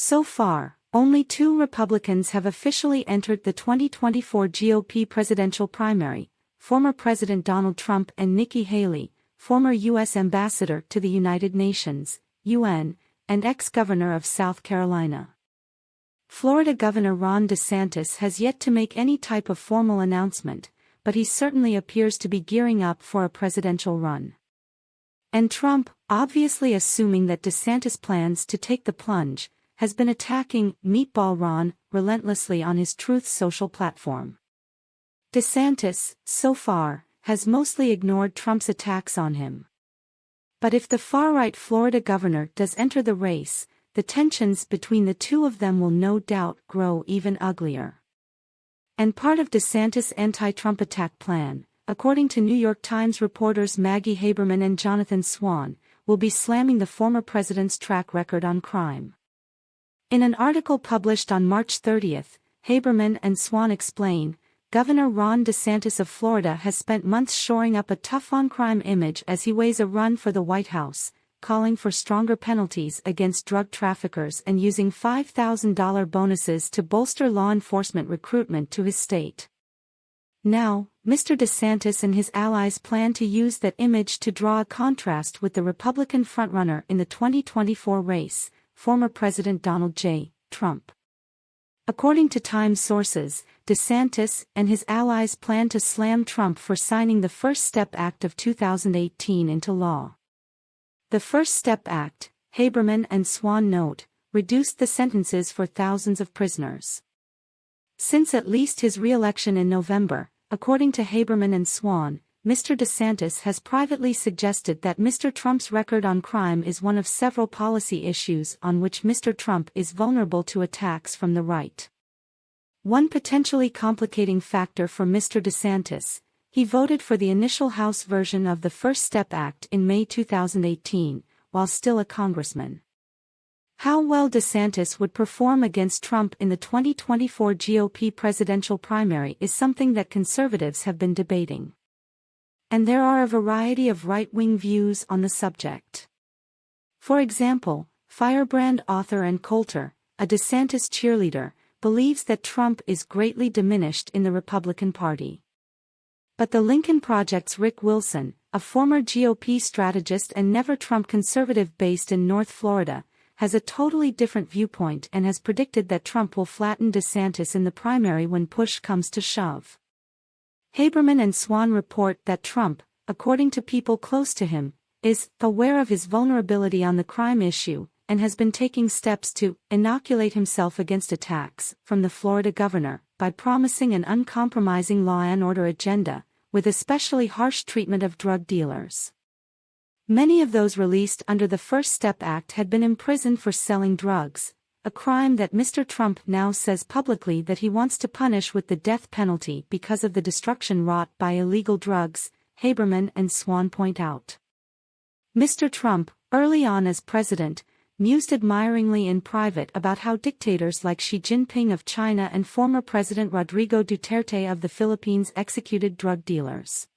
So far, only 2 Republicans have officially entered the 2024 GOP presidential primary: former President Donald Trump and Nikki Haley, former U.S. Ambassador to the United Nations, UN, and ex-governor of South Carolina. Florida Governor Ron DeSantis has yet to make any type of formal announcement, but he certainly appears to be gearing up for a presidential run. And Trump, obviously assuming that DeSantis plans to take the plunge, has been attacking Meatball Ron relentlessly on his Truth Social platform. DeSantis, so far, has mostly ignored Trump's attacks on him. But if the far-right Florida governor does enter the race, the tensions between the two of them will no doubt grow even uglier. And part of DeSantis' anti-Trump attack plan, according to New York Times reporters Maggie Haberman and Jonathan Swan, will be slamming the former president's track record on crime. In an article published on March 30, Haberman and Swan explain, Governor Ron DeSantis of Florida has spent months shoring up a tough-on-crime image as he weighs a run for the White House, calling for stronger penalties against drug traffickers and using $5,000 bonuses to bolster law enforcement recruitment to his state. Now, Mr. DeSantis and his allies plan to use that image to draw a contrast with the Republican frontrunner in the 2024 race, former President Donald J. Trump. According to Times sources, DeSantis and his allies plan to slam Trump for signing the First Step Act of 2018 into law. The First Step Act, Haberman and Swan note, reduced the sentences for thousands of prisoners. Since at least his re-election in November, according to Haberman and Swan, Mr. DeSantis has privately suggested that Mr. Trump's record on crime is one of several policy issues on which Mr. Trump is vulnerable to attacks from the right. One potentially complicating factor for Mr. DeSantis: he voted for the initial House version of the First Step Act in May 2018, while still a congressman. How well DeSantis would perform against Trump in the 2024 GOP presidential primary is something that conservatives have been debating. And there are a variety of right-wing views on the subject. For example, firebrand author Ann Coulter, a DeSantis cheerleader, believes that Trump is greatly diminished in the Republican Party. But the Lincoln Project's Rick Wilson, a former GOP strategist and never-Trump conservative based in North Florida, has a totally different viewpoint and has predicted that Trump will flatten DeSantis in the primary when push comes to shove. Haberman and Swan report that Trump, according to people close to him, is aware of his vulnerability on the crime issue and has been taking steps to inoculate himself against attacks from the Florida governor by promising an uncompromising law and order agenda, with especially harsh treatment of drug dealers. Many of those released under the First Step Act had been imprisoned for selling drugs, a crime that Mr. Trump now says publicly that he wants to punish with the death penalty because of the destruction wrought by illegal drugs, Haberman and Swan point out. Mr. Trump, early on as president, mused admiringly in private about how dictators like Xi Jinping of China and former President Rodrigo Duterte of the Philippines executed drug dealers.